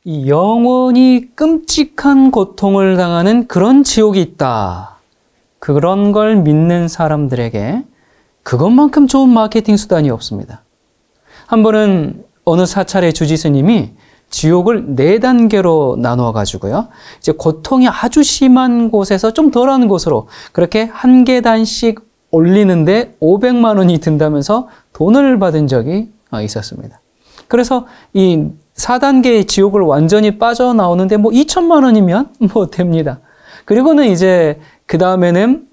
이 영원히 끔찍한 고통을 당하는 그런 지옥이 있다. 그런 걸 믿는 사람들에게 그것만큼 좋은 마케팅 수단이 없습니다. 한 번은 어느 사찰의 주지스님이 지옥을 4단계로 나누어 가지고요. 이제 고통이 아주 심한 곳에서 좀 덜한 곳으로 그렇게 한 계단씩 올리는데 500만 원이 든다면서 돈을 받은 적이 있었습니다. 그래서 이 4단계의 지옥을 완전히 빠져나오는데 뭐 2천만 원이면 뭐 됩니다. 그리고는 이제 그 다음에는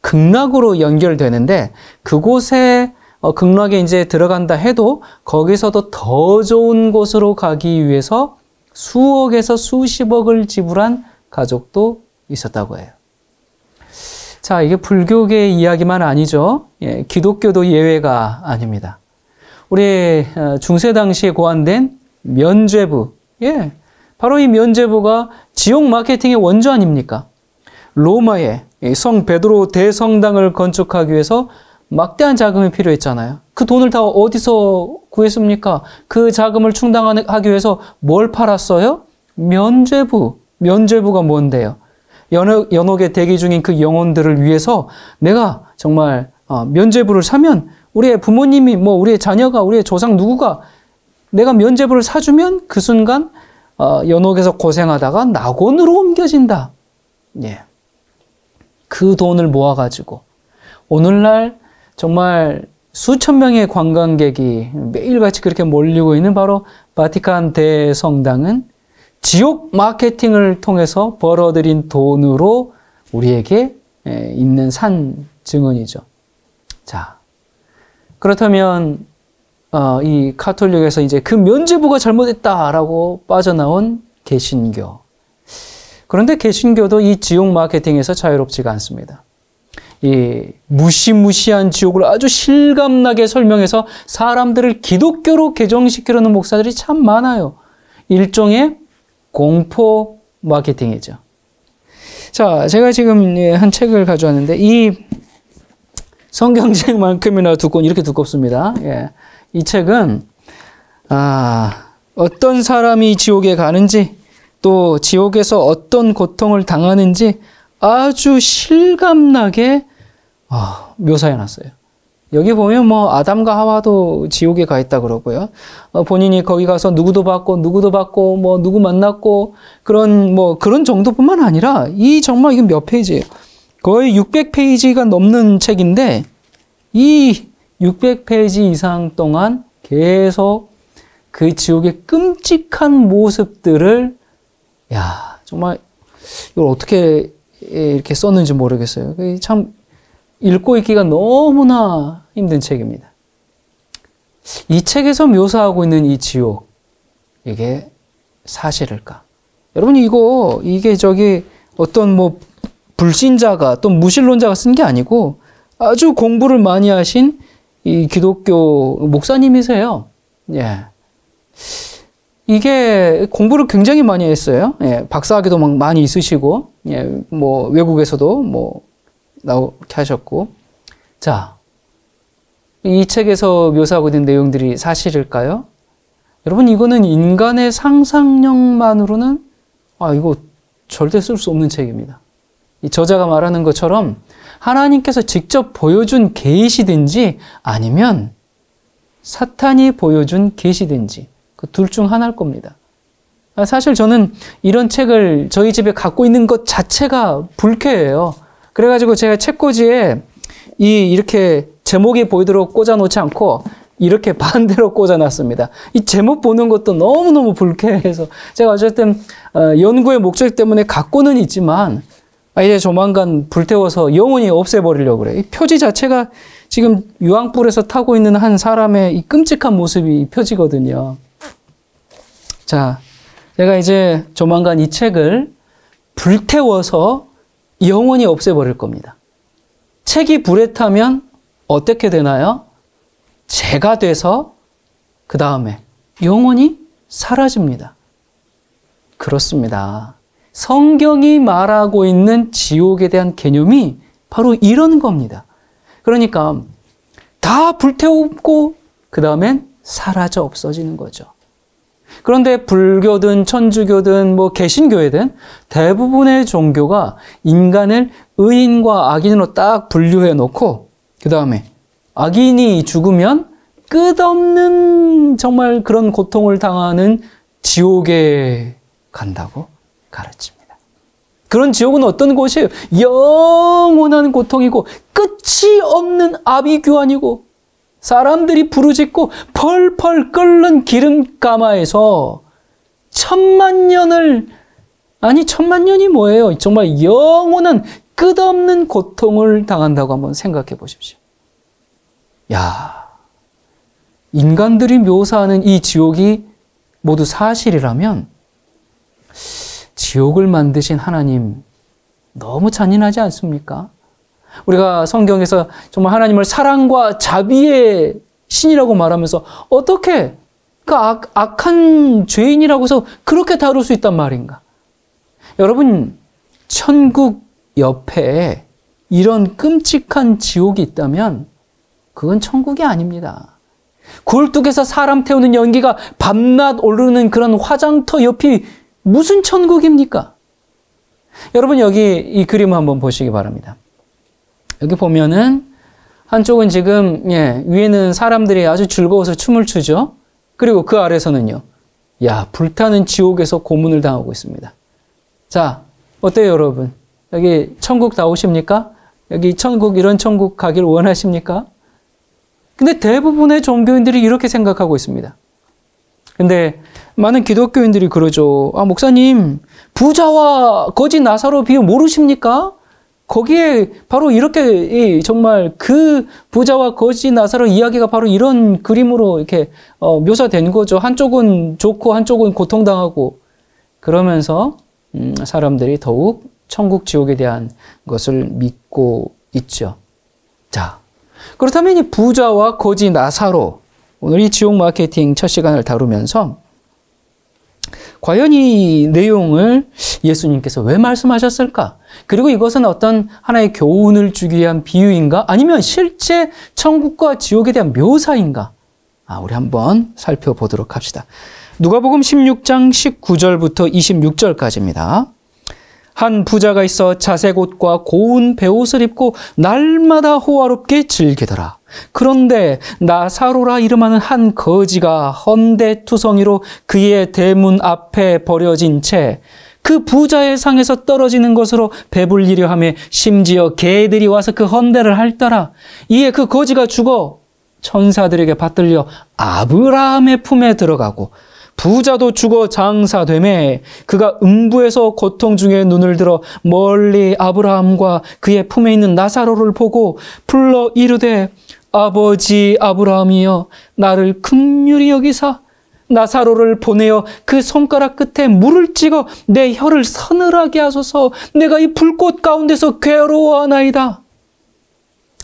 극락으로 연결되는데 그곳에 극락에 이제 들어간다 해도 거기서도 더 좋은 곳으로 가기 위해서 수억에서 수십억을 지불한 가족도 있었다고 해요. 자, 이게 불교계의 이야기만 아니죠. 예, 기독교도 예외가 아닙니다. 우리 중세 당시에 고안된 면죄부, 예, 바로 이 면죄부가 지옥 마케팅의 원조 아닙니까? 로마에 성 베드로 대성당을 건축하기 위해서 막대한 자금이 필요했잖아요. 그 돈을 다 어디서 구했습니까? 그 자금을 충당하기 위해서 뭘 팔았어요? 면죄부. 면죄부가 뭔데요? 연옥에 대기 중인 그 영혼들을 위해서 내가 정말 면죄부를 사면 우리의 부모님이 우리의 자녀가 우리의 조상 누구가 내가 면죄부를 사주면 그 순간 연옥에서 고생하다가 낙원으로 옮겨진다. 예. 그 돈을 모아가지고 오늘날 정말 수천 명의 관광객이 매일같이 그렇게 몰리고 있는 바로 바티칸 대성당은 지옥 마케팅을 통해서 벌어들인 돈으로 우리에게 있는 산 증언이죠. 자, 그렇다면 이 카톨릭에서 이제 그 면죄부가 잘못했다라고 빠져나온 개신교. 그런데 개신교도 이 지옥 마케팅에서 자유롭지가 않습니다. 이 무시무시한 지옥을 아주 실감나게 설명해서 사람들을 기독교로 개종시키려는 목사들이 참 많아요. 일종의 공포 마케팅이죠. 자, 제가 지금 한 책을 가져왔는데 이 성경책만큼이나 이렇게 두껍습니다. 예. 이 책은 어떤 사람이 지옥에 가는지 또 지옥에서 어떤 고통을 당하는지 아주 실감나게 묘사해놨어요. 여기 보면 아담과 하와도 지옥에 가 있다 그러고요. 본인이 거기 가서 누구도 받고 누구 만났고 그런 정도뿐만 아니라 정말 이게 몇 페이지예요. 거의 600페이지가 넘는 책인데 이 600페이지 이상 동안 계속 그 지옥의 끔찍한 모습들을 정말 이걸 어떻게 이렇게 썼는지 모르겠어요. 참 읽고 있기가 너무나 힘든 책입니다. 이 책에서 묘사하고 있는 이 지옥, 이게 사실일까? 여러분 이게 어떤 불신자가 또 무신론자가 쓴 게 아니고 아주 공부를 많이 하신 이 기독교 목사님이세요. 예. 이게 공부를 굉장히 많이 했어요. 예. 박사학위도 많이 있으시고, 예. 외국에서도 이렇게 하셨고. 자, 이 책에서 묘사하고 있는 내용들이 사실일까요? 여러분, 이거는 인간의 상상력만으로는, 이거 절대 쓸 수 없는 책입니다. 이 저자가 말하는 것처럼 하나님께서 직접 보여준 계시든지 아니면 사탄이 보여준 계시든지 그 둘 중 하나일 겁니다. 사실 저는 이런 책을 저희 집에 갖고 있는 것 자체가 불쾌해요. 그래가지고 제가 책꽂이에 이렇게 제목이 보이도록 꽂아놓지 않고 이렇게 반대로 꽂아놨습니다. 이 제목 보는 것도 너무너무 불쾌해서 제가 어쨌든 연구의 목적 때문에 갖고는 있지만 이제 조만간 불태워서 영원히 없애버리려고 그래요. 이 표지 자체가 지금 유황불에서 타고 있는 한 사람의 이 끔찍한 모습이 표지거든요. 자, 제가 이제 조만간 이 책을 불태워서 영원히 없애버릴 겁니다. 책이 불에 타면 어떻게 되나요? 재가 돼서 그 다음에 영원히 사라집니다. 그렇습니다. 성경이 말하고 있는 지옥에 대한 개념이 바로 이런 겁니다. 그러니까 다 불태우고 그 다음엔 사라져 없어지는 거죠. 그런데 불교든 천주교든 뭐 개신교회든 대부분의 종교가 인간을 의인과 악인으로 딱 분류해 놓고 그 다음에 악인이 죽으면 끝없는 정말 그런 고통을 당하는 지옥에 간다고 가르칩니다. 그런 지옥은 어떤 곳이에요? 영원한 고통이고 끝이 없는 아비규환이고 사람들이 부르짖고 펄펄 끓는 기름가마에서 천만 년이 뭐예요? 정말 영원한 끝없는 고통을 당한다고 한번 생각해 보십시오. 야, 인간들이 묘사하는 이 지옥이 모두 사실이라면 지옥을 만드신 하나님 너무 잔인하지 않습니까? 우리가 성경에서 정말 하나님을 사랑과 자비의 신이라고 말하면서 어떻게 그 악한 죄인이라고 해서 그렇게 다룰 수 있단 말인가? 여러분, 천국 옆에 이런 끔찍한 지옥이 있다면 그건 천국이 아닙니다. 굴뚝에서 사람 태우는 연기가 밤낮 오르는 그런 화장터 옆이 무슨 천국입니까? 여러분, 여기 이 그림을 한번 보시기 바랍니다. 여기 보면은 한쪽은 지금 위에는 사람들이 아주 즐거워서 춤을 추죠. 그리고 그 아래서는요. 불타는 지옥에서 고문을 당하고 있습니다. 자, 어때요, 여러분? 여기 천국 나오십니까? 여기 천국, 이런 천국 가길 원하십니까? 근데 대부분의 종교인들이 이렇게 생각하고 있습니다. 근데 많은 기독교인들이 그러죠. 목사님, 부자와 거지 나사로 비유 모르십니까? 거기에 바로 이렇게 정말 그 부자와 거지 나사로 이야기가 바로 이런 그림으로 이렇게 묘사된 거죠. 한쪽은 좋고 한쪽은 고통당하고. 그러면서 사람들이 더욱 천국 지옥에 대한 것을 믿고 있죠. 자, 그렇다면 이 부자와 거지 나사로, 오늘 이 지옥 마케팅 첫 시간을 다루면서 과연 이 내용을 예수님께서 왜 말씀하셨을까? 그리고 이것은 어떤 하나의 교훈을 주기 위한 비유인가? 아니면 실제 천국과 지옥에 대한 묘사인가? 우리 한번 살펴보도록 합시다. 누가복음 16장 19절부터 26절까지입니다. 한 부자가 있어 자색 옷과 고운 베옷을 입고 날마다 호화롭게 즐기더라. 그런데 나사로라 이름하는 한 거지가 헌데투성이로 그의 대문 앞에 버려진 채 그 부자의 상에서 떨어지는 것으로 배불리려 하며 심지어 개들이 와서 그 헌대를 핥더라. 이에 그 거지가 죽어 천사들에게 받들려 아브라함의 품에 들어가고 부자도 죽어 장사되매 그가 음부에서 고통 중에 눈을 들어 멀리 아브라함과 그의 품에 있는 나사로를 보고 불러 이르되 아버지 아브라함이여 나를 긍휼히 여기사 나사로를 보내어 그 손가락 끝에 물을 찍어 내 혀를 서늘하게 하소서. 내가 이 불꽃 가운데서 괴로워하나이다.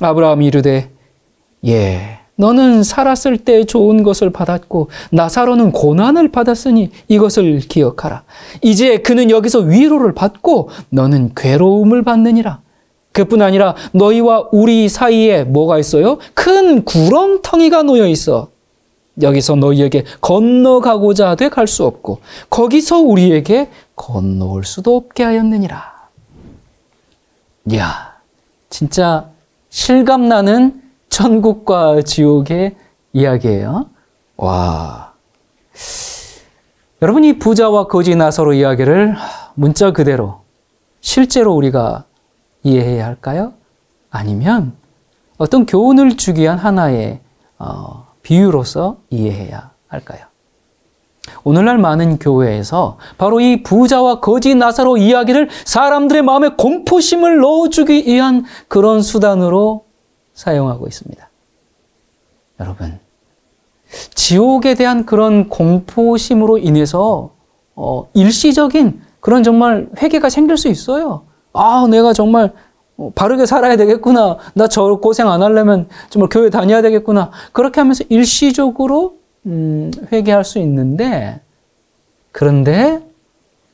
아브라함이 이르되 너는 살았을 때 좋은 것을 받았고 나사로는 고난을 받았으니 이것을 기억하라. 이제 그는 여기서 위로를 받고 너는 괴로움을 받느니라. 그뿐 아니라 너희와 우리 사이에 뭐가 있어요? 큰 구렁텅이가 놓여 있어. 여기서 너희에게 건너가고자 하되 갈 수 없고 거기서 우리에게 건너올 수도 없게 하였느니라. 이야, 진짜 실감나는 천국과 지옥의 이야기예요. 와, 여러분, 이 부자와 거지 나사로 이야기를 문자 그대로 실제로 우리가 이해해야 할까요? 아니면 어떤 교훈을 주기 위한 하나의 비유로서 이해해야 할까요? 오늘날 많은 교회에서 바로 이 부자와 거지 나사로 이야기를 사람들의 마음에 공포심을 넣어주기 위한 그런 수단으로 사용하고 있습니다. 여러분, 지옥에 대한 그런 공포심으로 인해서 일시적인 그런 정말 회개가 생길 수 있어요. 내가 정말 바르게 살아야 되겠구나. 나 저 고생 안 하려면 정말 교회 다녀야 되겠구나. 그렇게 하면서 일시적으로 회개할 수 있는데, 그런데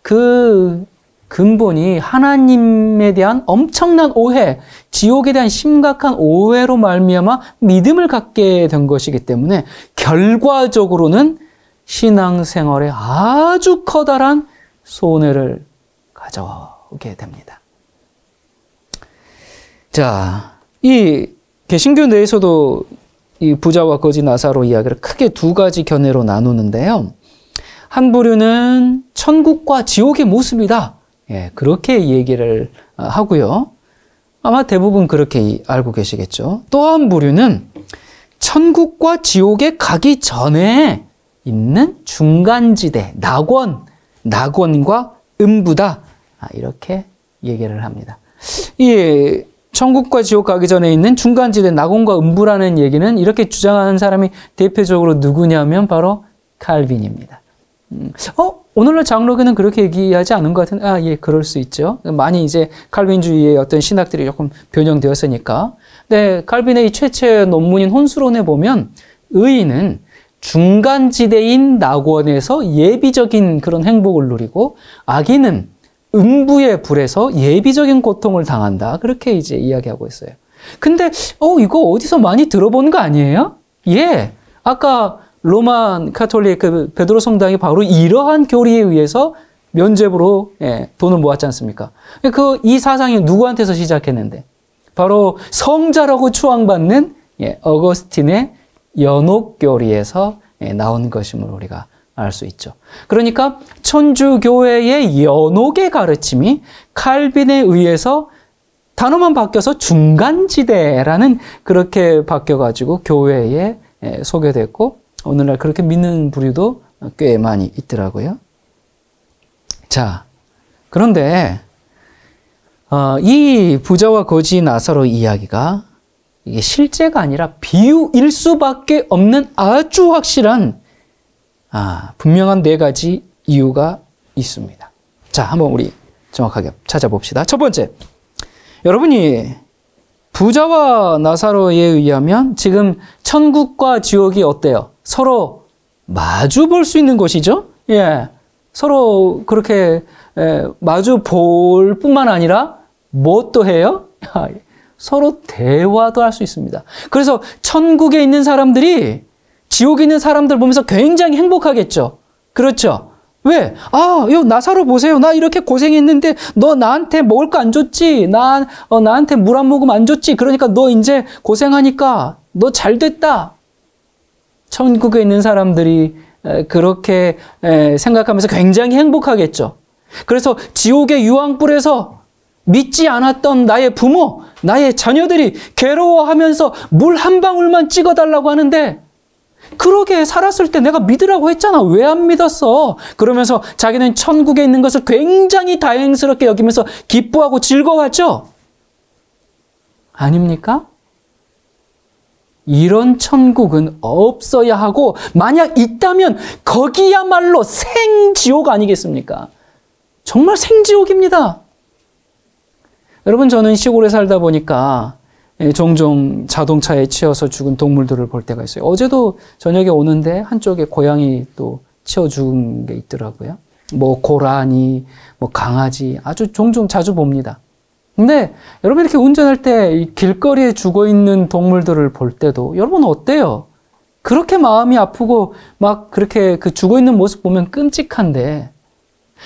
그 근본이 하나님에 대한 엄청난 오해, 지옥에 대한 심각한 오해로 말미암아 믿음을 갖게 된 것이기 때문에 결과적으로는 신앙생활에 아주 커다란 손해를 가져오게 됩니다. 자, 이 개신교 내에서도 이 부자와 거지 나사로 이야기를 크게 두 가지 견해로 나누는데요. 한 부류는 천국과 지옥의 모습이다. 예, 그렇게 얘기를 하고요. 아마 대부분 그렇게 알고 계시겠죠. 또 한 부류는 천국과 지옥에 가기 전에 있는 중간지대, 낙원과 음부다. 이렇게 얘기를 합니다. 이 천국과 지옥 가기 전에 있는 중간지대, 낙원과 음부라는 얘기는 이렇게 주장하는 사람이 대표적으로 누구냐면 바로 칼빈입니다. 오늘날 장로교는 그렇게 얘기하지 않은 것 같은데, 예, 그럴 수 있죠. 많이 이제 칼빈주의의 어떤 신학들이 조금 변형되었으니까. 근데 칼빈의 이 최초의 논문인 혼수론에 보면 의인은 중간지대인 낙원에서 예비적인 그런 행복을 누리고 악인은 음부의 불에서 예비적인 고통을 당한다. 그렇게 이제 이야기하고 있어요. 근데, 이거 어디서 많이 들어본 거 아니에요? 예. 아까 로만 카톨릭 그 베드로 성당이 바로 이러한 교리에 의해서 면죄부로 돈을 모았지 않습니까? 이 사상이 누구한테서 시작했는데? 바로 성자라고 추앙받는 어거스틴의 연옥교리에서 나온 것임을 우리가 알 수 있죠. 그러니까 천주교회의 연옥의 가르침이 칼빈에 의해서 단어만 바뀌어서 중간지대라는 그렇게 바뀌어가지고 교회에 소개됐고 오늘날 그렇게 믿는 부류도 꽤 많이 있더라고요. 자, 그런데 이 부자와 거지 나사로 이야기가 이게 실제가 아니라 비유일 수밖에 없는 아주 확실한 분명한 네 가지 이유가 있습니다. 자, 한번 우리 정확하게 찾아봅시다. 첫 번째, 여러분이 부자와 나사로에 의하면 지금 천국과 지옥이 어때요? 서로 마주 볼 수 있는 것이죠? 예. 서로 그렇게 마주 볼 뿐만 아니라 뭐 또 해요? 서로 대화도 할 수 있습니다. 그래서 천국에 있는 사람들이 지옥에 있는 사람들 보면서 굉장히 행복하겠죠? 그렇죠? 왜? 요 나사로 보세요. 나 이렇게 고생했는데 너 나한테 먹을 거 안 줬지? 나한테 물 한 모금 안 줬지? 그러니까 너 이제 고생하니까 너 잘 됐다. 천국에 있는 사람들이 그렇게 생각하면서 굉장히 행복하겠죠. 그래서 지옥의 유황불에서 믿지 않았던 나의 부모, 나의 자녀들이 괴로워하면서 물 한 방울만 찍어달라고 하는데 그러게 살았을 때 내가 믿으라고 했잖아. 왜 안 믿었어? 그러면서 자기는 천국에 있는 것을 굉장히 다행스럽게 여기면서 기뻐하고 즐거워하죠? 아닙니까? 이런 천국은 없어야 하고 만약 있다면 거기야말로 생지옥 아니겠습니까? 정말 생지옥입니다. 여러분, 저는 시골에 살다 보니까 종종 자동차에 치여서 죽은 동물들을 볼 때가 있어요. 어제도 저녁에 오는데 한쪽에 고양이 또 치여 죽은 게 있더라고요. 뭐 고라니, 뭐 강아지 아주 종종 자주 봅니다. 근데 여러분 이렇게 운전할 때 길거리에 죽어있는 동물들을 볼 때도 여러분 어때요? 그렇게 마음이 아프고 막 그렇게 그 죽어있는 모습 보면 끔찍한데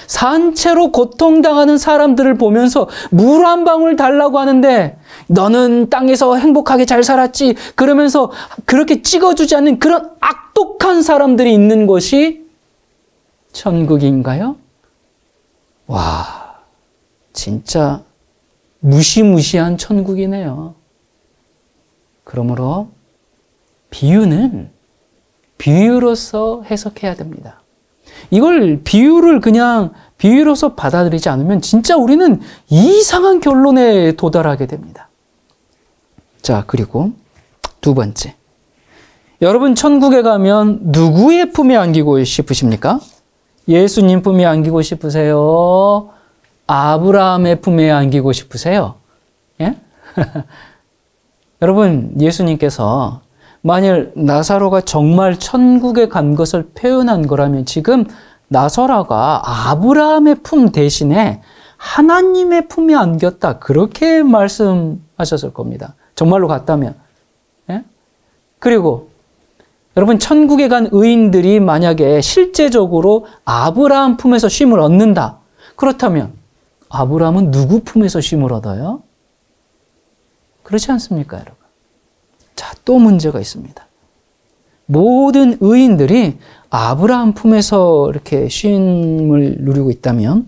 산채로 고통당하는 사람들을 보면서 물 한 방울 달라고 하는데 너는 땅에서 행복하게 잘 살았지 그러면서 그렇게 찍어주지 않는 그런 악독한 사람들이 있는 것이 천국인가요? 와, 진짜 무시무시한 천국이네요. 그러므로 비유는 비유로서 해석해야 됩니다. 이걸 비유를 그냥 비유로서 받아들이지 않으면 진짜 우리는 이상한 결론에 도달하게 됩니다. 자, 그리고 두 번째. 여러분 천국에 가면 누구의 품에 안기고 싶으십니까? 예수님 품에 안기고 싶으세요? 아브라함의 품에 안기고 싶으세요? 예? 여러분, 예수님께서 만일 나사로가 정말 천국에 간 것을 표현한 거라면 지금 나사로가 아브라함의 품 대신에 하나님의 품에 안겼다. 그렇게 말씀하셨을 겁니다. 정말로 갔다면. 예? 그리고 여러분, 천국에 간 의인들이 만약에 실제적으로 아브라함 품에서 쉼을 얻는다. 그렇다면 아브라함은 누구 품에서 쉼을 얻어요? 그렇지 않습니까, 여러분? 자, 또 문제가 있습니다. 모든 의인들이 아브라함 품에서 이렇게 쉼을 누리고 있다면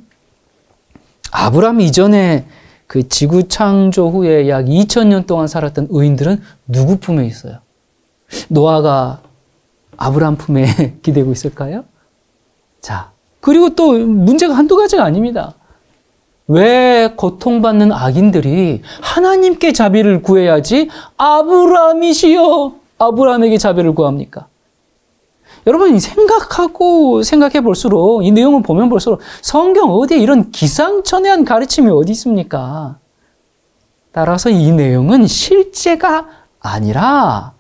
아브라함 이전에 그 지구 창조 후에 약 2000년 동안 살았던 의인들은 누구 품에 있어요? 노아가 아브라함 품에 기대고 있을까요? 자, 그리고 또 문제가 한두 가지가 아닙니다. 왜 고통받는 악인들이 하나님께 자비를 구해야지 아브라함이시여 아브라함에게 자비를 구합니까? 여러분, 생각해 볼수록, 이 내용을 보면 볼수록 성경 어디에 이런 기상천외한 가르침이 어디 있습니까? 따라서 이 내용은 실제가 아니라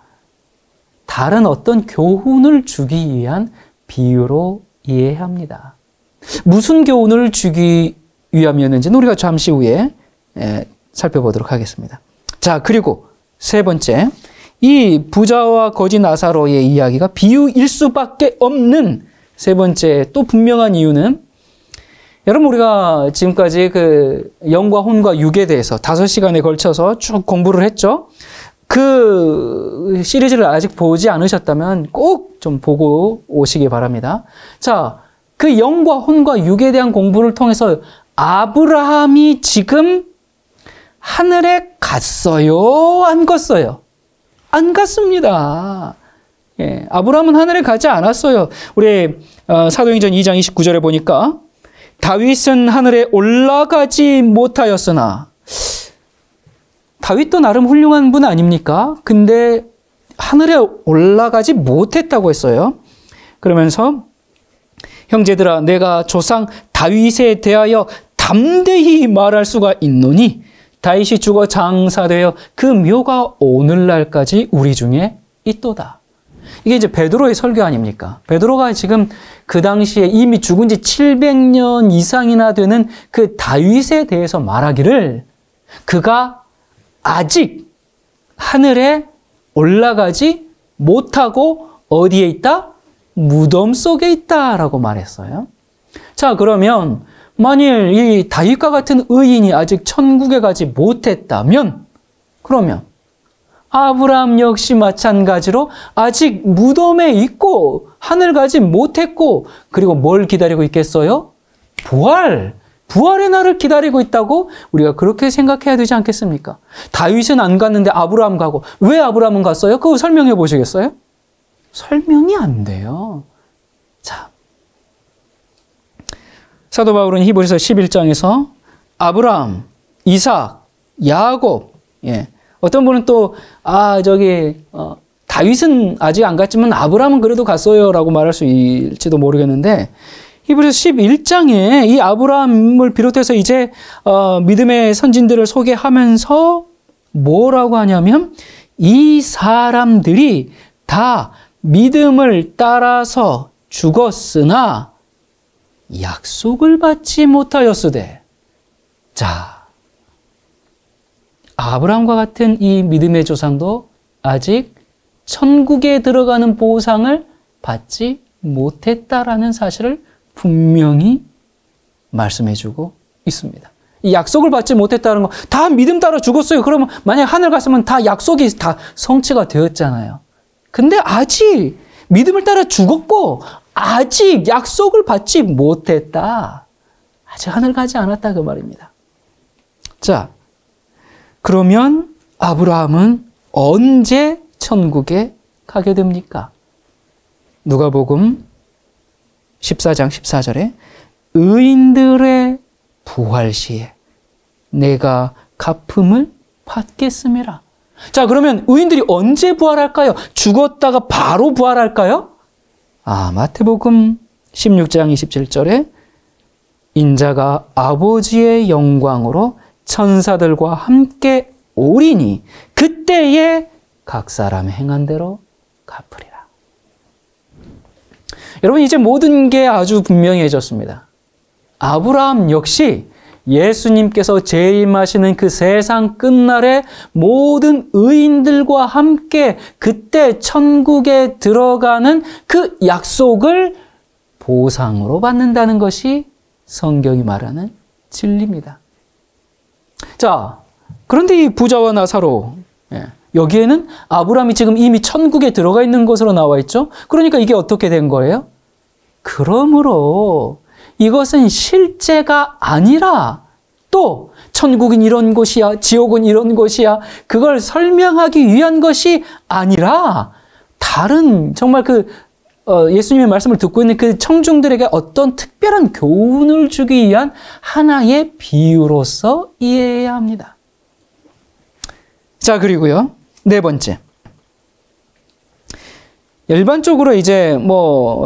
다른 어떤 교훈을 주기 위한 비유로 이해해야 합니다. 무슨 교훈을 주기 위함이었는지는 우리가 잠시 후에 살펴보도록 하겠습니다. 자, 그리고 세 번째, 이 부자와 거지 나사로의 이야기가 비유일 수밖에 없는 세 번째 또 분명한 이유는, 여러분, 우리가 지금까지 그 영과 혼과 육에 대해서 5시간에 걸쳐서 쭉 공부를 했죠. 그 시리즈를 아직 보지 않으셨다면 꼭 좀 보고 오시기 바랍니다. 자, 그 영과 혼과 육에 대한 공부를 통해서 아브라함이 지금 하늘에 갔어요? 안 갔어요? 안 갔습니다. 예, 아브라함은 하늘에 가지 않았어요. 우리 사도행전 2장 29절에 보니까 다윗은 하늘에 올라가지 못하였으나, 다윗도 나름 훌륭한 분 아닙니까? 근데 하늘에 올라가지 못했다고 했어요. 그러면서 형제들아, 내가 조상 다윗에 대하여 담대히 말할 수가 있노니 다윗이 죽어 장사되어 그 묘가 오늘날까지 우리 중에 있도다. 이게 이제 베드로의 설교 아닙니까? 베드로가 지금 그 당시에 이미 죽은 지 700년 이상이나 되는 그 다윗에 대해서 말하기를, 그가 아직 하늘에 올라가지 못하고 어디에 있다? 무덤 속에 있다라고 말했어요. 자, 그러면 만일 이 다윗과 같은 의인이 아직 천국에 가지 못했다면, 그러면 아브라함 역시 마찬가지로 아직 무덤에 있고 하늘 가지 못했고, 그리고 뭘 기다리고 있겠어요? 부활의 날을 기다리고 있다고 우리가 그렇게 생각해야 되지 않겠습니까? 다윗은 안 갔는데 아브라함 가고, 왜 아브라함은 갔어요? 그거 설명해 보시겠어요? 설명이 안 돼요. 자, 사도 바울은 히브리서 11장에서 아브라함, 이삭, 야곱, 어떤 분은 또 다윗은 아직 안 갔지만 아브라함은 그래도 갔어요 라고 말할 수 있을지도 모르겠는데, 히브리서 11장에 이 아브라함을 비롯해서 이제 믿음의 선진들을 소개하면서 뭐라고 하냐면, 이 사람들이 다 믿음을 따라서 죽었으나 약속을 받지 못하였으되. 자, 아브라함과 같은 이 믿음의 조상도 아직 천국에 들어가는 보상을 받지 못했다라는 사실을 분명히 말씀해주고 있습니다. 이 약속을 받지 못했다는 거, 다 믿음 따라 죽었어요. 그러면 만약 하늘 갔으면 다 약속이 다 성취가 되었잖아요. 근데 아직 믿음을 따라 죽었고 아직 약속을 받지 못했다. 아직 하늘 가지 않았다, 그 말입니다. 자, 그러면 아브라함은 언제 천국에 가게 됩니까? 누가복음 14장 14절에 의인들의 부활 시에 내가 갚음을 받겠음이라. 자, 그러면 의인들이 언제 부활할까요? 죽었다가 바로 부활할까요? 마태복음 16장 27절에 인자가 아버지의 영광으로 천사들과 함께 오리니 그때에 각 사람 행한 대로 갚으리라. 여러분, 이제 모든 게 아주 분명해졌습니다. 아브라함 역시 예수님께서 재림하시는 그 세상 끝날에 모든 의인들과 함께 그때 천국에 들어가는 그 약속을 보상으로 받는다는 것이 성경이 말하는 진리입니다. 자, 그런데 이 부자와 나사로, 여기에는 아브라함이 지금 이미 천국에 들어가 있는 것으로 나와 있죠. 그러니까 이게 어떻게 된 거예요? 그러므로 이것은 실제가 아니라 또 천국은 이런 곳이야, 지옥은 이런 곳이야, 그걸 설명하기 위한 것이 아니라 다른 정말 예수님의 말씀을 듣고 있는 그 청중들에게 어떤 특별한 교훈을 주기 위한 하나의 비유로서 이해해야 합니다. 자, 그리고요, 네 번째. 일반적으로 이제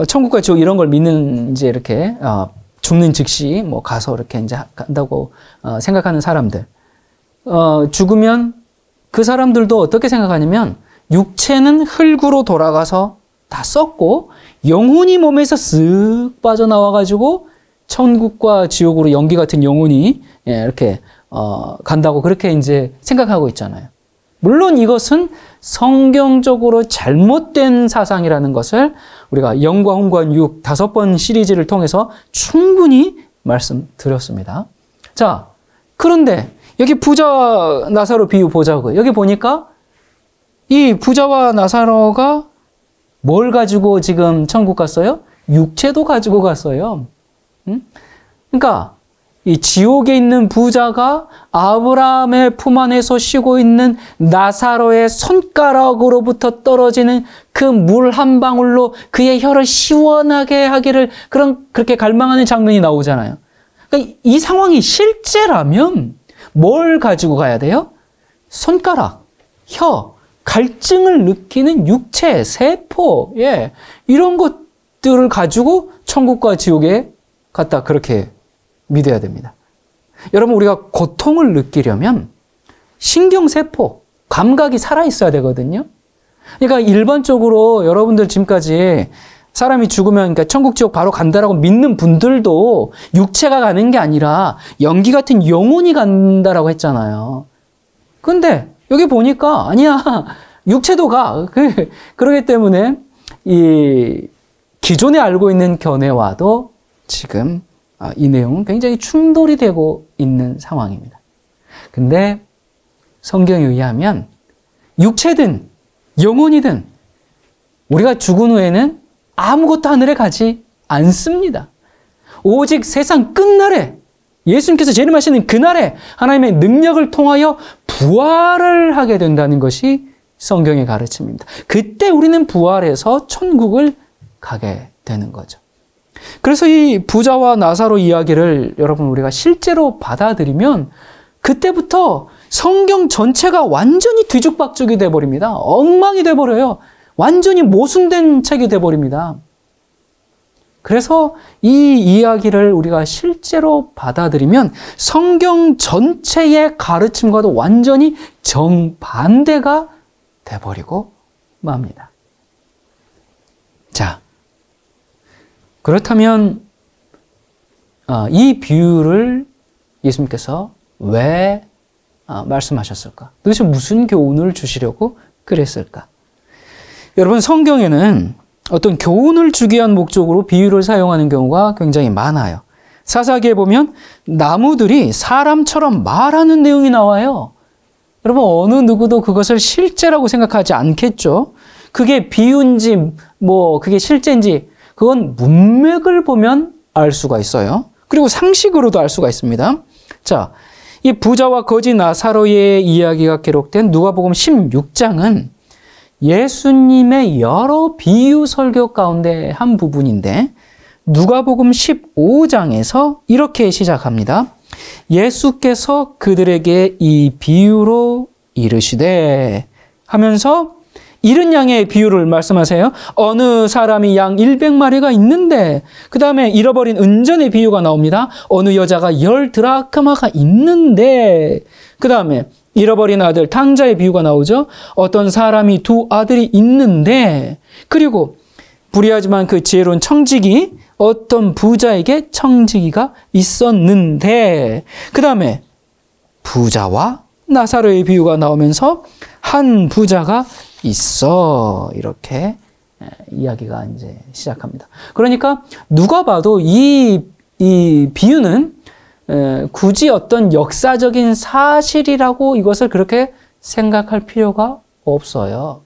천국과 지옥 이런 걸 믿는 이제 이렇게 죽는 즉시 가서 이렇게 이제 간다고 생각하는 사람들. 죽으면 그 사람들도 어떻게 생각하냐면 육체는 흙으로 돌아가서 다 썩고 영혼이 몸에서 쓱 빠져나와가지고 천국과 지옥으로 연기 같은 영혼이 이렇게 간다고 그렇게 이제 생각하고 있잖아요. 물론 이것은 성경적으로 잘못된 사상이라는 것을 우리가 영과 혼과 육 5번 시리즈를 통해서 충분히 말씀드렸습니다. 자, 그런데 여기 부자 나사로 비유 보자고요. 여기 보니까 이 부자와 나사로가 뭘 가지고 지금 천국 갔어요? 육체도 가지고 갔어요. 그러니까 이 지옥에 있는 부자가 아브라함의 품 안에서 쉬고 있는 나사로의 손가락으로부터 떨어지는 그 물 한 방울로 그의 혀를 시원하게 하기를 그렇게 갈망하는 장면이 나오잖아요. 그러니까 이 상황이 실제라면 뭘 가지고 가야 돼요? 손가락, 혀, 갈증을 느끼는 육체, 세포, 이런 것들을 가지고 천국과 지옥에 갔다 그렇게 믿어야 됩니다. 여러분, 우리가 고통을 느끼려면 신경세포, 감각이 살아있어야 되거든요. 그러니까 일반적으로 여러분들 지금까지 사람이 죽으면 그러니까 천국, 지옥 바로 간다라고 믿는 분들도 육체가 가는 게 아니라 연기 같은 영혼이 간다라고 했잖아요. 근데 여기 보니까 아니야, 육체도 가. 그러기 때문에 이 기존에 알고 있는 견해와도 지금 이 내용은 굉장히 충돌이 되고 있는 상황입니다. 근데 성경에 의하면 육체든 영혼이든 우리가 죽은 후에는 아무것도 하늘에 가지 않습니다. 오직 세상 끝날에 예수님께서 재림하시는 그날에 하나님의 능력을 통하여 부활을 하게 된다는 것이 성경의 가르침입니다. 그때 우리는 부활해서 천국을 가게 되는 거죠. 그래서 이 부자와 나사로 이야기를 여러분 우리가 실제로 받아들이면 그때부터 성경 전체가 완전히 뒤죽박죽이 돼버립니다. 엉망이 돼버려요. 완전히 모순된 책이 돼버립니다. 그래서 이 이야기를 우리가 실제로 받아들이면 성경 전체의 가르침과도 완전히 정반대가 돼버리고 맙니다. 자, 그렇다면 이 비유를 예수님께서 왜 말씀하셨을까? 도대체 무슨 교훈을 주시려고 그랬을까? 여러분, 성경에는 어떤 교훈을 주기 위한 목적으로 비유를 사용하는 경우가 굉장히 많아요. 사사기에 보면 나무들이 사람처럼 말하는 내용이 나와요. 여러분, 어느 누구도 그것을 실제라고 생각하지 않겠죠? 그게 비유인지 그게 실제인지 그건 문맥을 보면 알 수가 있어요. 그리고 상식으로도 알 수가 있습니다. 자, 이 부자와 거지 나사로의 이야기가 기록된 누가복음 16장은 예수님의 여러 비유 설교 가운데 한 부분인데 누가복음 15장에서 이렇게 시작합니다. 예수께서 그들에게 이 비유로 이르시되 하면서 이른 양의 비유를 말씀하세요. 어느 사람이 양 100마리가 있는데 그 다음에 잃어버린 은전의 비유가 나옵니다. 어느 여자가 10드라크마가 있는데 그 다음에 잃어버린 아들 탕자의 비유가 나오죠. 어떤 사람이 2 아들이 있는데 그리고 불의하지만 그 지혜로운 청지기, 어떤 부자에게 청지기가 있었는데, 그 다음에 부자와 나사로의 비유가 나오면서 한 부자가 있어. 이렇게 이야기가 이제 시작합니다. 그러니까 누가 봐도 이 비유는 굳이 어떤 역사적인 사실이라고 이것을 그렇게 생각할 필요가 없어요.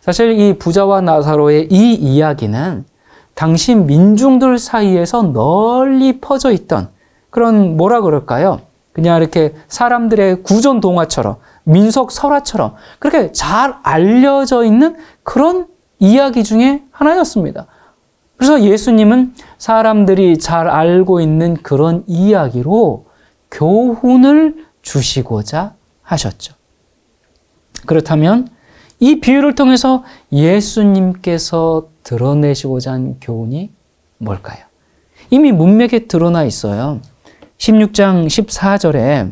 사실 이 부자와 나사로의 이 이야기는 당시 민중들 사이에서 널리 퍼져 있던 그런 뭐라 그럴까요? 그냥 이렇게 사람들의 구전 동화처럼 민속 설화처럼 그렇게 잘 알려져 있는 그런 이야기 중에 하나였습니다. 그래서 예수님은 사람들이 잘 알고 있는 그런 이야기로 교훈을 주시고자 하셨죠. 그렇다면 이 비유를 통해서 예수님께서 드러내시고자 한 교훈이 뭘까요? 이미 문맥에 드러나 있어요. 16장 14절에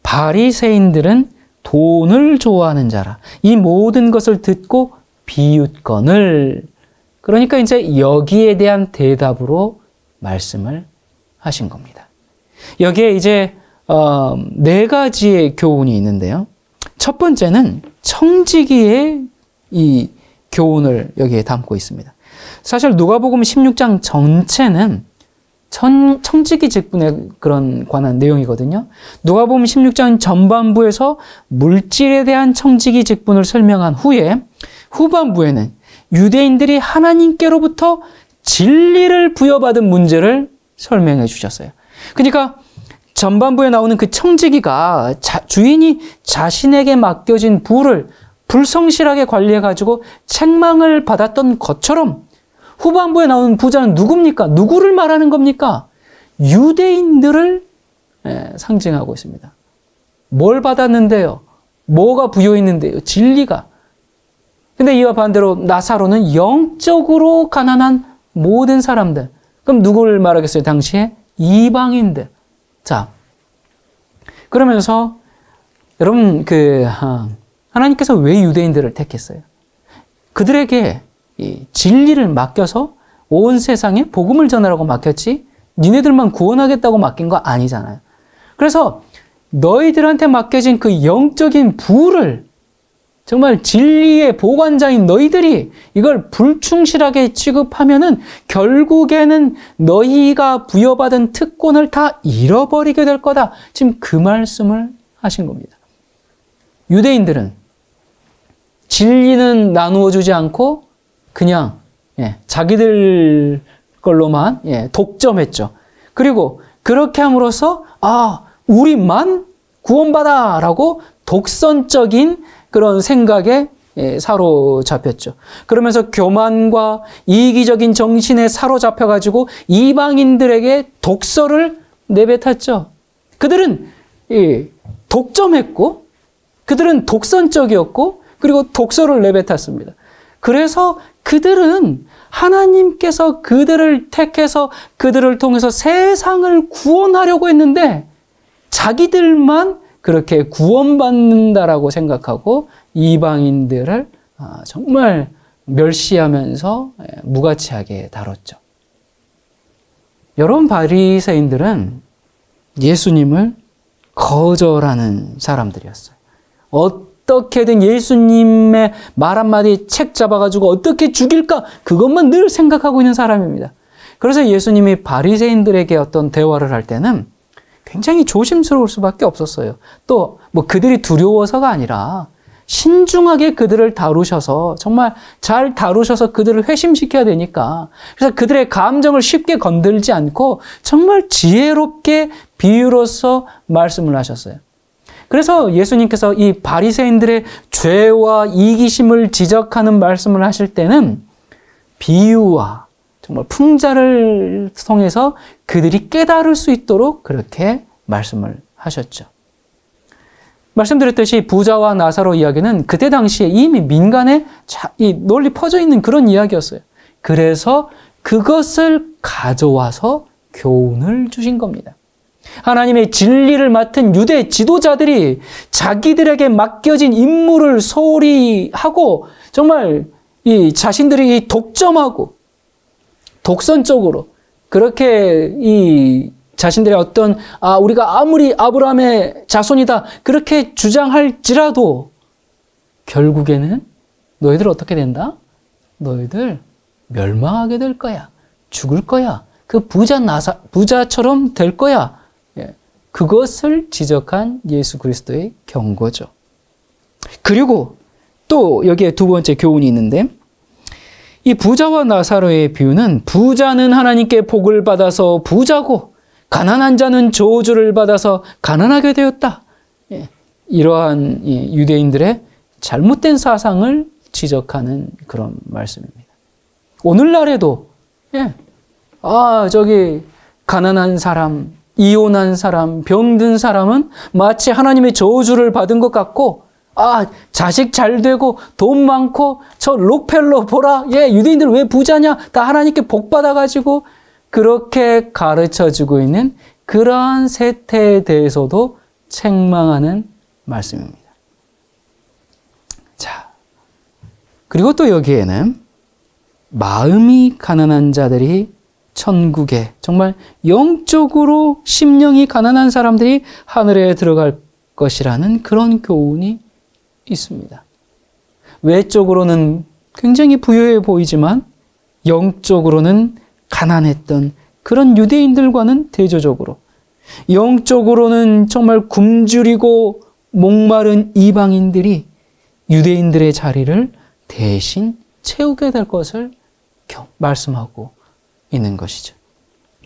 바리새인들은 돈을 좋아하는 자라. 이 모든 것을 듣고 비웃거늘. 그러니까 이제 여기에 대한 대답으로 말씀을 하신 겁니다. 여기에 이제 네 가지의 교훈이 있는데요. 첫 번째는 청지기의 이 교훈을 여기에 담고 있습니다. 사실 누가복음 16장 전체는 청지기 직분에 그런 관한 내용이거든요. 누가복음 16장 전반부에서 물질에 대한 청지기 직분을 설명한 후에 후반부에는 유대인들이 하나님께로부터 진리를 부여받은 문제를 설명해 주셨어요. 그러니까 전반부에 나오는 그 청지기가 주인이 자신에게 맡겨진 부를 불성실하게 관리해가지고 책망을 받았던 것처럼 후반부에 나오는 부자는 누굽니까? 누구를 말하는 겁니까? 유대인들을 상징하고 있습니다. 뭘 받았는데요? 뭐가 부여있는데요? 진리가. 근데 이와 반대로 나사로는 영적으로 가난한 모든 사람들. 그럼 누구를 말하겠어요? 당시에 이방인들. 자, 그러면서 여러분 하나님께서 왜 유대인들을 택했어요? 그들에게 이 진리를 맡겨서 온 세상에 복음을 전하라고 맡겼지 니네들만 구원하겠다고 맡긴 거 아니잖아요. 그래서 너희들한테 맡겨진 그 영적인 부를 정말 진리의 보관자인 너희들이 이걸 불충실하게 취급하면은 결국에는 너희가 부여받은 특권을 다 잃어버리게 될 거다. 지금 그 말씀을 하신 겁니다. 유대인들은 진리는 나누어 주지 않고 그냥 자기들 걸로만 독점했죠. 그리고 그렇게 함으로써 우리만 구원받아라고 독선적인 그런 생각에 사로잡혔죠. 그러면서 교만과 이기적인 정신에 사로잡혀가지고 이방인들에게 독서를 내뱉었죠. 그들은 독점했고 그들은 독선적이었고 그리고 독서를 내뱉었습니다. 그래서 그들은 하나님께서 그들을 택해서 그들을 통해서 세상을 구원하려고 했는데 자기들만 그렇게 구원받는다라고 생각하고 이방인들을 정말 멸시하면서 무가치하게 다뤘죠. 여러분 바리새인들은 예수님을 거절하는 사람들이었어요. 어떻게든 예수님의 말 한마디 책 잡아가지고 어떻게 죽일까 그것만 늘 생각하고 있는 사람입니다. 그래서 예수님이 바리새인들에게 어떤 대화를 할 때는 굉장히 조심스러울 수밖에 없었어요. 또 그들이 두려워서가 아니라 신중하게 그들을 다루셔서 정말 잘 다루셔서 그들을 회심시켜야 되니까 그래서 그들의 감정을 쉽게 건들지 않고 정말 지혜롭게 비유로서 말씀을 하셨어요. 그래서 예수님께서 이 바리새인들의 죄와 이기심을 지적하는 말씀을 하실 때는 비유와 정말 풍자를 통해서 그들이 깨달을 수 있도록 그렇게 말씀을 하셨죠. 말씀드렸듯이 부자와 나사로 이야기는 그때 당시에 이미 민간에 널리 퍼져 있는 그런 이야기였어요. 그래서 그것을 가져와서 교훈을 주신 겁니다. 하나님의 진리를 맡은 유대 지도자들이 자기들에게 맡겨진 임무를 소홀히 하고 정말 이 자신들이 독점하고 독선적으로 그렇게 이 자신들의 어떤 우리가 아무리 아브라함의 자손이다 그렇게 주장할지라도 결국에는 너희들 어떻게 된다? 너희들 멸망하게 될 거야. 죽을 거야. 그 부자처럼 될 거야. 그것을 지적한 예수 그리스도의 경고죠. 그리고 또 여기에 두 번째 교훈이 있는데 이 부자와 나사로의 비유는 부자는 하나님께 복을 받아서 부자고 가난한 자는 저주를 받아서 가난하게 되었다. 이러한 유대인들의 잘못된 사상을 지적하는 그런 말씀입니다. 오늘날에도 저기 가난한 사람, 이혼한 사람, 병든 사람은 마치 하나님의 저주를 받은 것 같고 자식 잘 되고 돈 많고 저 록펠러 보라. 유대인들 왜 부자냐? 다 하나님께 복 받아가지고 그렇게 가르쳐주고 있는 그러한 세태에 대해서도 책망하는 말씀입니다. 자, 그리고 또 여기에는 마음이 가난한 자들이 천국에 정말 영적으로 심령이 가난한 사람들이 하늘에 들어갈 것이라는 그런 교훈이 있습니다. 외적으로는 굉장히 부유해 보이지만 영적으로는 가난했던 그런 유대인들과는 대조적으로 영적으로는 정말 굶주리고 목마른 이방인들이 유대인들의 자리를 대신 채우게 될 것을 말씀하고 있는 것이죠.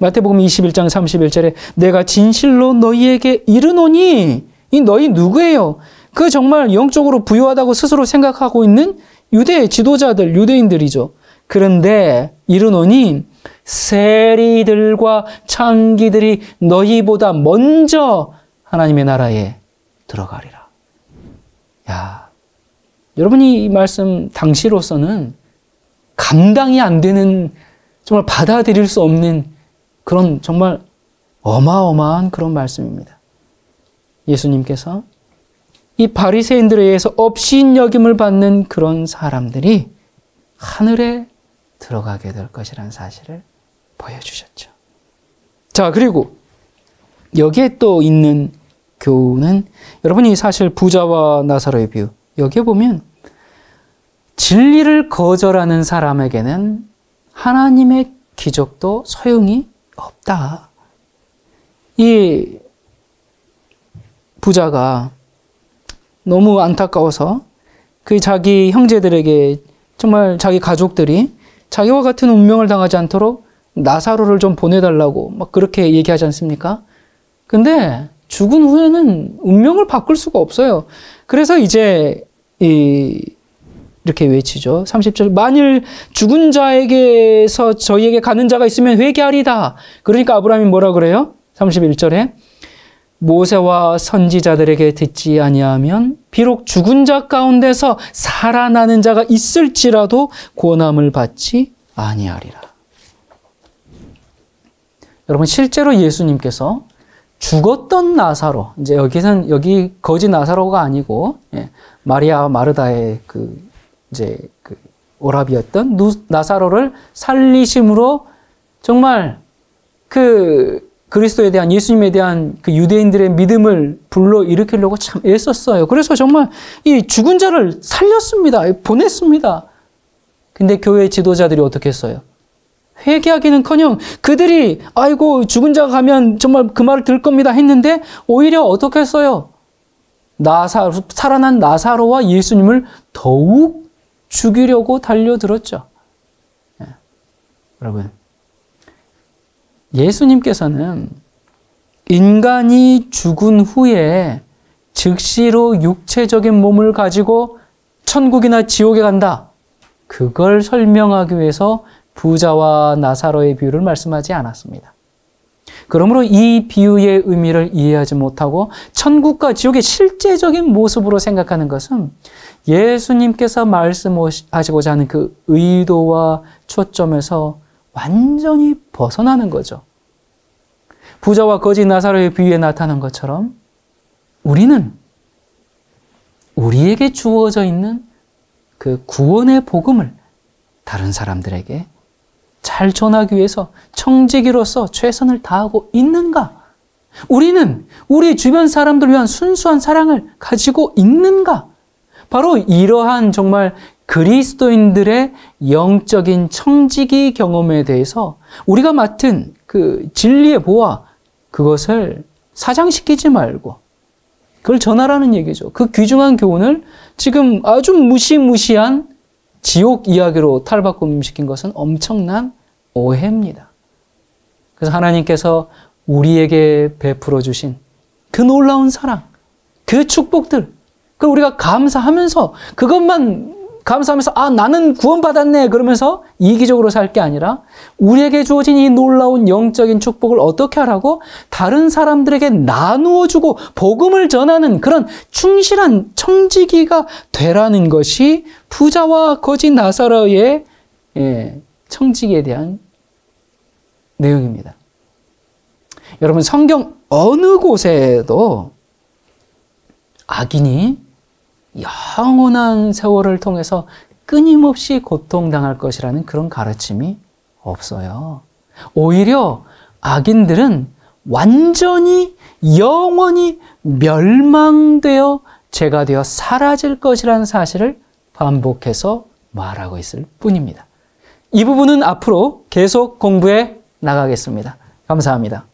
마태복음 21장 31절에 내가 진실로 너희에게 이르노니 이 너희 누구예요? 그 정말 영적으로 부유하다고 스스로 생각하고 있는 유대 지도자들, 유대인들이죠. 그런데 이르노니 세리들과 창기들이 너희보다 먼저 하나님의 나라에 들어가리라. 여러분이 이 말씀 당시로서는 감당이 안 되는 정말 받아들일 수 없는 그런 정말 어마어마한 그런 말씀입니다. 예수님께서 이 바리새인들에 의해서 업신여김을 받는 그런 사람들이 하늘에 들어가게 될 것이라는 사실을 보여주셨죠. 자, 그리고 여기에 또 있는 교훈은 여러분이 사실 부자와 나사로의 비유 여기에 보면 진리를 거절하는 사람에게는 하나님의 기적도 소용이 없다. 이 부자가 너무 안타까워서 그 자기 형제들에게 정말 자기 가족들이 자기와 같은 운명을 당하지 않도록 나사로를 좀 보내달라고 막 그렇게 얘기하지 않습니까? 근데 죽은 후에는 운명을 바꿀 수가 없어요. 그래서 이제 이렇게 외치죠. 30절 만일 죽은 자에게서 저희에게 가는 자가 있으면 회개하리다. 그러니까 아브라함이 뭐라 그래요? 31절에 모세와 선지자들에게 듣지 아니하면 비록 죽은 자 가운데서 살아나는 자가 있을지라도 구원함을 받지 아니하리라. 여러분 실제로 예수님께서 죽었던 나사로, 이제 여기 거지 나사로가 아니고 마리아 마르다의 오라비였던 나사로를 살리심으로 정말 그리스도에 대한 예수님에 대한 그 유대인들의 믿음을 불러일으키려고 참 애썼어요. 그래서 정말 이 죽은 자를 살렸습니다. 보냈습니다. 근데 교회 지도자들이 어떻게 했어요? 회개하기는커녕 그들이 아이고 죽은 자가 가면 정말 그 말을 들을 겁니다 했는데 오히려 어떻게 했어요? 살아난 나사로와 예수님을 더욱 죽이려고 달려들었죠. 여러분 예수님께서는 인간이 죽은 후에 즉시로 육체적인 몸을 가지고 천국이나 지옥에 간다. 그걸 설명하기 위해서 부자와 나사로의 비유를 말씀하지 않았습니다. 그러므로 이 비유의 의미를 이해하지 못하고 천국과 지옥의 실제적인 모습으로 생각하는 것은 예수님께서 말씀하시고자 하는 그 의도와 초점에서 완전히 벗어나는 거죠. 부자와 거지 나사로의 비유에 나타난 것처럼 우리는 우리에게 주어져 있는 그 구원의 복음을 다른 사람들에게 잘 전하기 위해서 청지기로서 최선을 다하고 있는가? 우리는 우리 주변 사람들을 위한 순수한 사랑을 가지고 있는가? 바로 이러한 정말 그리스도인들의 영적인 청지기 경험에 대해서 우리가 맡은 그 진리의 보화, 그것을 사장시키지 말고 그걸 전하라는 얘기죠. 그 귀중한 교훈을 지금 아주 무시무시한 지옥 이야기로 탈바꿈시킨 것은 엄청난 오해입니다. 그래서 하나님께서 우리에게 베풀어 주신 그 놀라운 사랑, 그 축복들, 그 우리가 감사하면서 그것만 감사하면서 나는 구원받았네 그러면서 이기적으로 살 게 아니라 우리에게 주어진 이 놀라운 영적인 축복을 어떻게 하라고? 다른 사람들에게 나누어 주고 복음을 전하는 그런 충실한 청지기가 되라는 것이 부자와 거지 나사로의 청지기에 대한 내용입니다. 여러분, 성경 어느 곳에도 악인이 영원한 세월을 통해서 끊임없이 고통당할 것이라는 그런 가르침이 없어요. 오히려 악인들은 완전히 영원히 멸망되어 죄가 되어 사라질 것이라는 사실을 반복해서 말하고 있을 뿐입니다. 이 부분은 앞으로 계속 공부해 나가겠습니다. 감사합니다.